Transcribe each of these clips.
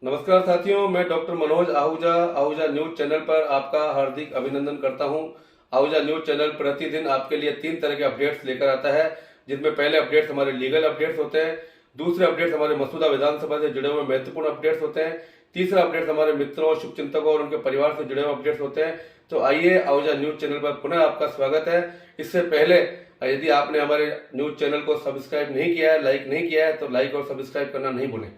नमस्कार साथियों, मैं doctor Manoj Ahuja Ahuja news channel पर आपका हार्दिक अभिनंदन करता हूं। आहूजा न्यूज चैनल प्रतिदिन आपके लिए 3 तरह के अपडेट्स लेकर आता है, जिसमें पहले अपडेट्स हमारे लीगल अपडेट्स होते हैं, दूसरे अपडेट्स हमारे मसूदा विधानसभा से जुड़े हुए महत्वपूर्ण अपडेट्स होते हैं, तीसरा अपडेट्स हमारे मित्रों, शुभचिंतकों और उनके परिवार से जुड़े हुए अपडेट्स होते हैं। तो आइए, आहूजा न्यूज चैनल पर पुनः आपका स्वागत है। इससे पहले यदि आपने हमारे न्यूज चैनल को सब्सक्राइब नहीं किया है, लाइक नहीं किया है, तो लाइक और सब्सक्राइब करना नहीं भूलें।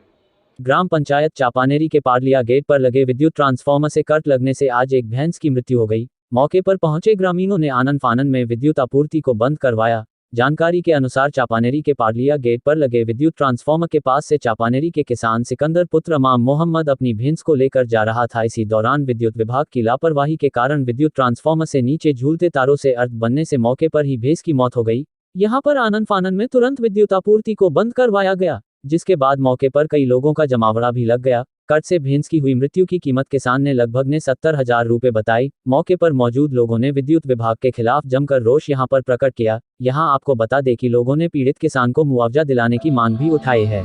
ग्राम पंचायत चापानेरी के पारलिया गेट पर लगे विद्युत ट्रांसफार्मर से करंट लगने से आज एक भैंस की मृत्यु हो गई। मौके पर पहुंचे ग्रामीणों ने आनन फानन में विद्युत आपूर्ति को बंद करवाया। जानकारी के अनुसार चापानेरी के पारलिया गेट पर लगे विद्युत ट्रांसफार्मर के पास से चापानेरी के किसान सिकंदर पुत्र इमाम मोहम्मद अपनी भैंस को लेकर जा रहा था। इसी दौरान विद्युत विभाग की लापरवाही के कारण विद्युत ट्रांसफार्मर से नीचे झूलते तारों से अर्थ बनने से मौके पर ही भैंस की मौत हो गई। यहां पर आनन फानन में तुरंत विद्युत आपूर्ति को बंद करवाया गया, जिसके बाद मौके पर कई लोगों का जमावड़ा भी लग गया। कर्ज से भैंस की हुई मृत्यु की कीमत किसान ने लगभग 70,000 रुपए बताई। मौके पर मौजूद लोगों ने विद्युत विभाग के खिलाफ जमकर रोष यहां पर प्रकट किया। यहां आपको बता दें कि लोगों ने पीड़ित किसान को मुआवजा दिलाने की मांग भी उठाई है।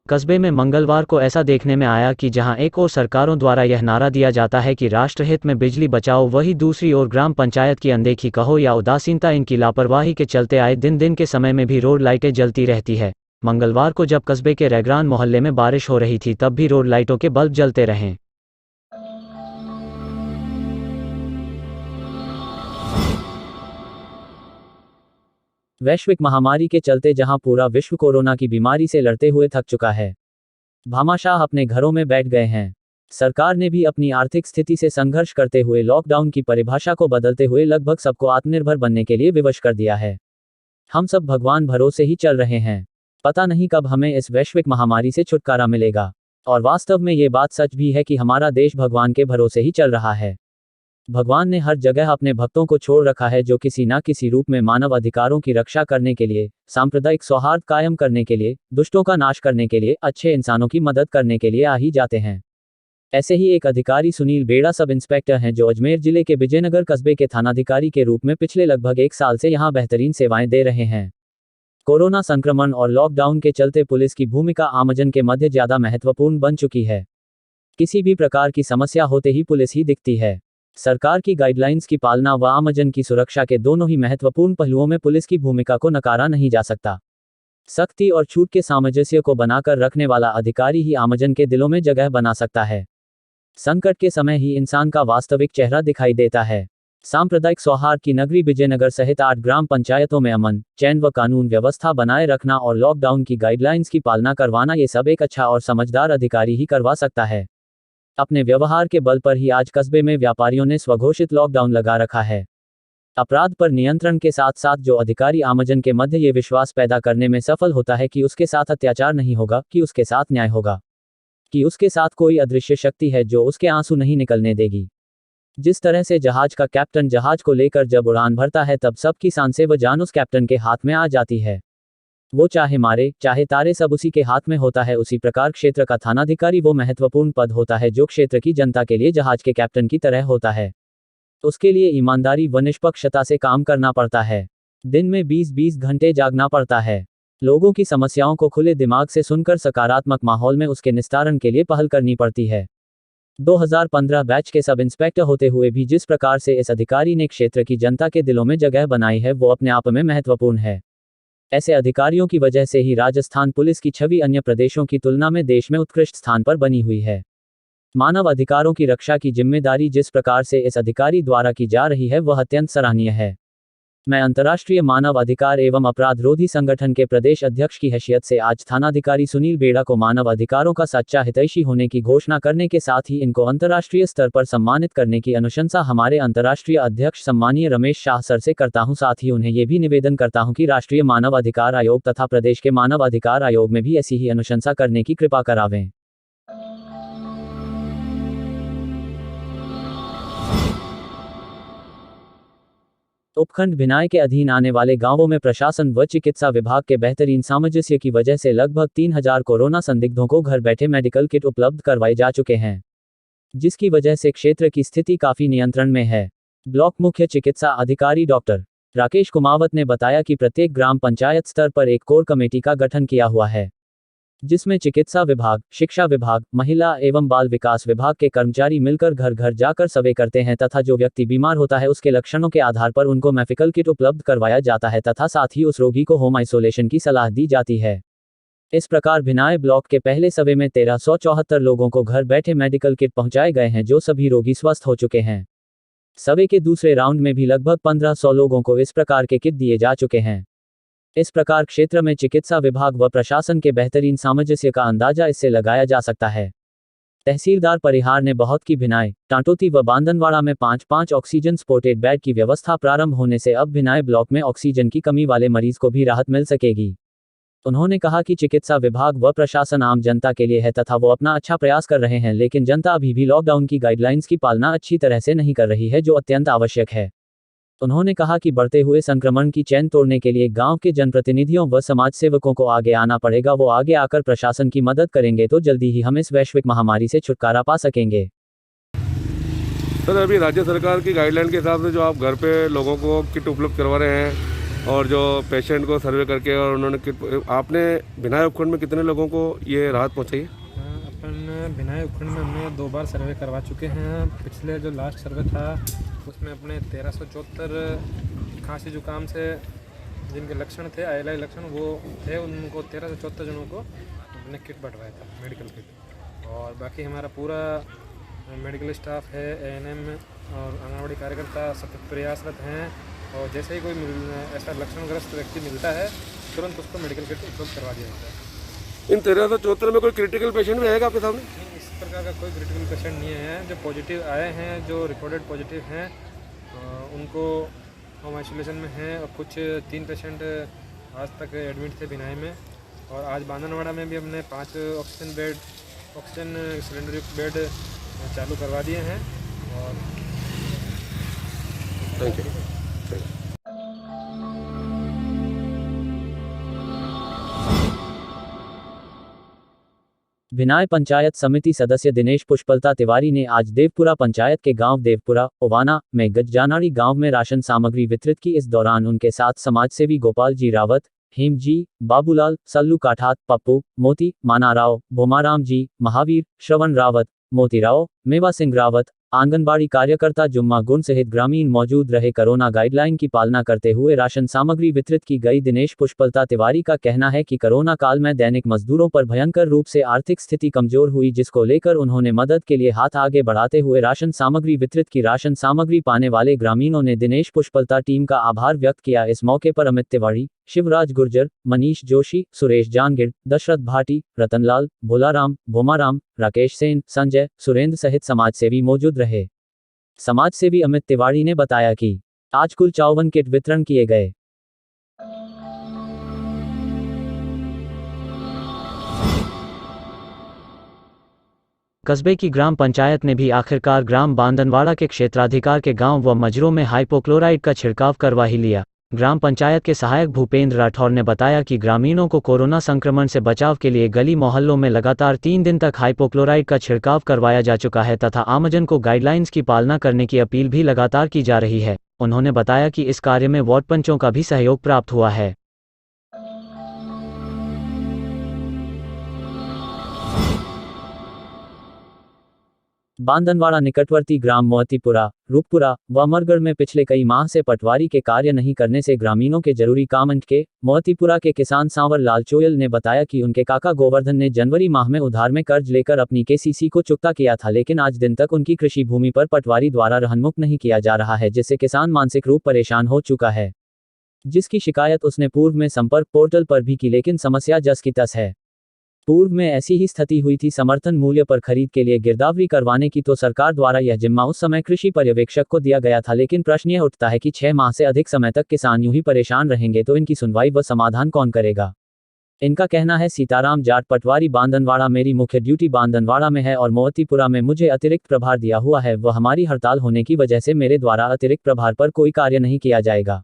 कस्बे में मंगलवार को ऐसा देखने में आया कि जहां एक ओर सरकारों द्वारा यह नारा दिया जाता है कि राष्ट्रहित में बिजली बचाओ, वहीं दूसरी ओर ग्राम पंचायत की अनदेखी कहो या उदासीनता, इनकी लापरवाही के चलते आए दिन के समय में भी रोड लाइटें जलती रहती है। मंगलवार को जब कस्बे के रैग्रान मोहल्ले में बारिश हो रही थी, तब भी रोड लाइटों के बल्ब जलते रहे। वैश्विक महामारी के चलते जहां पूरा विश्व कोरोना की बीमारी से लड़ते हुए थक चुका है, भामाशाह अपने घरों में बैठ गए हैं। सरकार ने भी अपनी आर्थिक स्थिति से संघर्ष करते हुए लॉकडाउन की परिभाषा को बदलते हुए लगभग सबको आत्मनिर्भर बनने के लिए विवश कर दिया है। हम सब भगवान भरोसे ही चल रहे हैं। पता नहीं कब हमें इस वैश्विक महामारी से छुटकारा मिलेगा। और वास्तव में ये बात सच भी है कि हमारा देश भगवान के भरोसे ही चल रहा है। भगवान ने हर जगह अपने भक्तों को छोड़ रखा है, जो किसी न किसी रूप में मानव अधिकारों की रक्षा करने के लिए, सांप्रदायिक सौहार्द कायम करने के लिए, दुष्टों का नाश करने के लिए, अच्छे इंसानों की मदद करने के लिए आ ही जाते हैं। ऐसे ही एक अधिकारी सुनील बेड़ा सब इंस्पेक्टर हैं, जो अजमेर जिले के विजयनगर कस्बे के थानाधिकारी के रूप में पिछले लगभग 1 साल से यहां बेहतरीन सेवाएं दे रहे हैं। कोरोना संक्रमण और लॉकडाउन के चलते पुलिस की भूमिका आमजन के मध्य ज्यादा महत्वपूर्ण बन चुकी है। किसी भी प्रकार की समस्या होते ही पुलिस ही दिखती है। सरकार की गाइडलाइंस की पालना व आमजन की सुरक्षा के दोनों ही महत्वपूर्ण पहलुओं में पुलिस की भूमिका को नकारा नहीं जा सकता। सख्ती और छूट के सामंजस्य को बनाकर रखने वाला अधिकारी ही आमजन के दिलों में जगह बना सकता है। संकट के समय ही इंसान का वास्तविक चेहरा दिखाई देता है। सांप्रदायिक सौहार्द की नगरी विजयनगर सहित 8 ग्राम पंचायतों में अमन, चैन व कानून व्यवस्था बनाए रखना और लॉकडाउन की गाइडलाइंस की पालना करवाना, ये सब एक अच्छा और समझदार अधिकारी ही करवा सकता है। अपने व्यवहार के बल पर ही आज कस्बे में व्यापारियों ने स्वघोषित लॉकडाउन लगा रखा है। अपराध पर नियंत्रण के साथ साथ जो अधिकारी आमजन के मध्य ये विश्वास पैदा करने में सफल होता है कि उसके साथ अत्याचार नहीं होगा, कि उसके साथ न्याय होगा, कि उसके साथ कोई अदृश्य शक्ति है जो उसके आंसू नहीं निकलने देगी। जिस तरह से जहाज का कैप्टन जहाज को लेकर जब उड़ान भरता है, तब सबकी सांसें व जान उस कैप्टन के हाथ में आ जाती है। वो चाहे मारे चाहे तारे, सब उसी के हाथ में होता है। उसी प्रकार क्षेत्र का थानाधिकारी वो महत्वपूर्ण पद होता है जो क्षेत्र की जनता के लिए जहाज के कैप्टन की तरह होता है। उसके लिए ईमानदारी व निष्पक्षता से काम करना पड़ता है। दिन में 20-20 घंटे जागना पड़ता है। लोगों की समस्याओं को खुले दिमाग से सुनकर सकारात्मक माहौल में उसके निस्तारण के लिए पहल करनी पड़ती है। 2015 बैच के सब इंस्पेक्टर होते हुए भी जिस प्रकार से इस अधिकारी ने क्षेत्र की जनता के दिलों में जगह बनाई है, वो अपने आप में महत्वपूर्ण है। ऐसे अधिकारियों की वजह से ही राजस्थान पुलिस की छवि अन्य प्रदेशों की तुलना में देश में उत्कृष्ट स्थान पर बनी हुई है। मानव अधिकारों की रक्षा की जिम्मेदारी जिस प्रकार से इस अधिकारी द्वारा की जा रही है, वह अत्यंत सराहनीय है। मैं अंतर्राष्ट्रीय मानव अधिकार एवं अपराध रोधी संगठन के प्रदेश अध्यक्ष की हैसियत से आज थानाधिकारी सुनील बेड़ा को मानव अधिकारों का सच्चा हितैषी होने की घोषणा करने के साथ ही इनको अंतर्राष्ट्रीय स्तर पर सम्मानित करने की अनुशंसा हमारे अंतर्राष्ट्रीय अध्यक्ष सम्मानीय रमेश शाह सर से करता हूं। साथ ही उन्हें यह भी निवेदन करता हूं कि राष्ट्रीय मानव अधिकार आयोग तथा प्रदेश के मानव अधिकार आयोग में भी ऐसी ही अनुशंसा करने की कृपा करावें। उपखंड भिनाई के अधीन आने वाले गांवों में प्रशासन व चिकित्सा विभाग के बेहतरीन सामंजस्य की वजह से लगभग 3000 कोरोना संदिग्धों को घर बैठे मेडिकल किट उपलब्ध करवाए जा चुके हैं, जिसकी वजह से क्षेत्र की स्थिति काफी नियंत्रण में है। ब्लॉक मुख्य चिकित्सा अधिकारी डॉक्टर राकेश कुमावत ने बताया कि प्रत्येक ग्राम पंचायत स्तर पर एक कोर कमेटी का गठन किया हुआ है, जिसमें चिकित्सा विभाग, शिक्षा विभाग, महिला एवं बाल विकास विभाग के कर्मचारी मिलकर घर घर जाकर सर्वे करते हैं तथा जो व्यक्ति बीमार होता है उसके लक्षणों के आधार पर उनको मेडिकल किट उपलब्ध करवाया जाता है तथा साथ ही उस रोगी को होम आइसोलेशन की सलाह दी जाती है। इस प्रकार भिनाय ब्लॉक के पहले सर्वे में 1374 लोगों को घर बैठे मेडिकल किट पहुंचाए गए हैं, जो सभी रोगी स्वस्थ हो चुके हैं। सर्वे के दूसरे राउंड में भी लगभग 1500 लोगों को इस प्रकार के किट दिए जा चुके हैं। इस प्रकार क्षेत्र में चिकित्सा विभाग व प्रशासन के बेहतरीन सामंजस्य का अंदाजा इससे लगाया जा सकता है। तहसीलदार परिहार ने बहुत की भिनाय, टांटोती व बांदनवाड़ा में 5-5 ऑक्सीजन सपोर्टेड बेड की व्यवस्था प्रारंभ होने से अब भिनाय ब्लॉक में ऑक्सीजन की कमी वाले मरीज को भी राहत मिल सकेगी। उन्होंने कहा कि चिकित्सा विभाग व प्रशासन आम जनता के लिए है तथा वो अपना अच्छा प्रयास कर रहे हैं, लेकिन जनता अभी भी लॉकडाउन की गाइडलाइंस की पालना अच्छी तरह से नहीं कर रही है, जो अत्यंत आवश्यक है। उन्होंने कहा कि बढ़ते हुए संक्रमण की चेन तोड़ने के लिए गांव के जनप्रतिनिधियों व समाज सेवकों को आगे आना पड़ेगा। वो आगे आकर प्रशासन की मदद करेंगे तो जल्दी ही हम इस वैश्विक महामारी से छुटकारा पा सकेंगे। सर, अभी राज्य सरकार की गाइडलाइन के हिसाब से जो आप घर पे लोगों को किट उपलब्ध करवा रहे हैं और जो पेशेंट को सर्वे करके और उन्होंने किट, आपने भिनाय उपखंड में कितने लोगों को ये राहत पहुँचाई है? अपन भिनाय उपखंड में हमने 2 बार सर्वे करवा चुके हैं। पिछले जो लास्ट सर्वे था उसमें अपने 1374 खांसी जुकाम से जिनके लक्षण थे, आईएलआई लक्षण वो थे, उनको 1374 जनों को हमने किट बंटवाया था, मेडिकल किट। और बाकी हमारा पूरा मेडिकल स्टाफ है, एएनएम और आंगनबाड़ी कार्यकर्ता सतत प्रयासरत हैं। और जैसे ही कोई ऐसा लक्षणग्रस्त व्यक्ति मिलता है तुरंत उसको मेडिकल किट उपलब्ध करवा दिया जाता है। इन 1374 में कोई क्रिटिकल पेशेंट भी आएगा आपके सामने? नहीं, इस प्रकार का कोई क्रिटिकल पेशेंट नहीं है। जो पॉजिटिव आए हैं, जो रिपोर्टेड पॉजिटिव हैं, उनको होम आइसोलेशन में हैं और कुछ 3 पेशेंट आज तक एडमिट थे भिनाई में। और आज बांदनवाड़ा में भी हमने 5 ऑक्सीजन सिलेंडर युक्त बेड चालू करवा दिए हैं। और थैंक यू। भिनाय पंचायत समिति सदस्य दिनेश पुष्पलता तिवारी ने आज देवपुरा पंचायत के गांव देवपुरा, ओवाना में गजजानाड़ी गांव में राशन सामग्री वितरित की। इस दौरान उनके साथ समाजसेवी गोपाल जी रावत, हेम जी, बाबूलाल, सल्लू काठात, पप्पू, मोती, मानाराव, भोमाराम जी, महावीर, श्रवण रावत, मोतीराव, मेवा सिंह रावत, आंगनबाड़ी कार्यकर्ता जुम्मा गुण सहित ग्रामीण मौजूद रहे। कोरोना गाइडलाइन की पालना करते हुए राशन सामग्री वितरित की गई। दिनेश पुष्पलता तिवारी का कहना है कि कोरोना काल में दैनिक मजदूरों पर भयंकर रूप से आर्थिक स्थिति कमजोर हुई, जिसको लेकर उन्होंने मदद के लिए हाथ आगे बढ़ाते हुए राशन सामग्री वितरित की। राशन सामग्री पाने वाले ग्रामीणों ने दिनेश पुष्पलता टीम का आभार व्यक्त किया। इस मौके पर अमित तिवारी, शिवराज गुर्जर, मनीष जोशी, सुरेश जानगिड़, दशरथ भाटी, रतनलाल, भोलाराम, भोमाराम, राकेश सेन, संजय, सुरेंद्र सहित समाजसेवी मौजूद रहे। समाजसेवी अमित तिवारी ने बताया कि आज कुल 54 किट वितरण किए गए। कस्बे की ग्राम पंचायत ने भी आखिरकार ग्राम बांदनवाड़ा के क्षेत्राधिकार के गांव व मजरों में हाइपोक्लोराइड का छिड़काव करवा ही लिया। ग्राम पंचायत के सहायक भूपेंद्र राठौर ने बताया कि ग्रामीणों को कोरोना संक्रमण से बचाव के लिए गली मोहल्लों में लगातार 3 दिन तक हाइपोक्लोराइड का छिड़काव करवाया जा चुका है तथा आमजन को गाइडलाइंस की पालना करने की अपील भी लगातार की जा रही है। उन्होंने बताया कि इस कार्य में वार्ड पंचों का भी सहयोग प्राप्त हुआ है। बांदनवाड़ा निकटवर्ती ग्राम मोतीपुरा, रूपपुरा व अमरगढ़ में पिछले कई माह से पटवारी के कार्य नहीं करने से ग्रामीणों के जरूरी काम अटके। मोतीपुरा के किसान सांवर लाल चोयल ने बताया कि उनके काका गोवर्धन ने जनवरी माह में उधार में कर्ज लेकर अपनी केसीसी को चुकता किया था, लेकिन आज दिन तक उनकी कृषि भूमि पर पटवारी द्वारा रहनमुक्त नहीं किया जा रहा है, जिससे किसान मानसिक रूप परेशान हो चुका है, जिसकी शिकायत उसने पूर्व में संपर्क पोर्टल पर भी की, लेकिन समस्या जस की तस है। पूर्व में ऐसी ही स्थिति हुई थी। समर्थन मूल्य पर खरीद के लिए गिरदावरी करवाने की तो सरकार द्वारा यह जिम्मा उस समय कृषि पर्यवेक्षक को दिया गया था, लेकिन प्रश्न यह उठता है कि 6 माह से अधिक समय तक किसान यूं ही परेशान रहेंगे तो इनकी सुनवाई व समाधान कौन करेगा। इनका कहना है, सीताराम जाट, पटवारी बांदनवाड़ा, मेरी मुख्य ड्यूटी बांदनवाड़ा में है और मोतीपुरा में मुझे अतिरिक्त प्रभार दिया हुआ है। वह हमारी हड़ताल होने की वजह से मेरे द्वारा अतिरिक्त प्रभार पर कोई कार्य नहीं किया जाएगा।